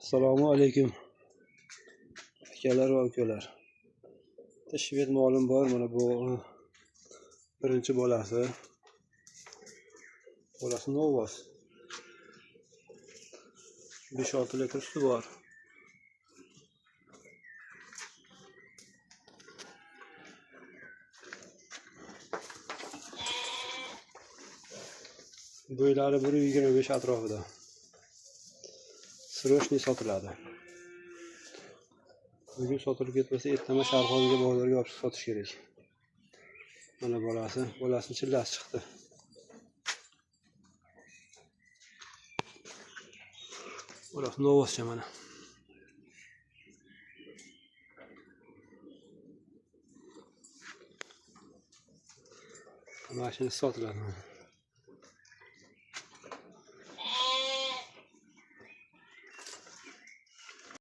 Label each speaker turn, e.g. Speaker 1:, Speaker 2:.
Speaker 1: Assalomu alaykum akalar va ukalar. Shved molim bor, mana bu birinchi bolasi. Bolasi Novos. 5-6 litr suti bor. Bo'ylari 1.25 atrofida. Srochniy sotiladi. Bugun sotilib ketmasa, ertaga Sharxonga bozorga olib sotish kerak. Mana bolasini chillasi chiqdi. Bolasi Novoscha mana. Mashina sotiladi.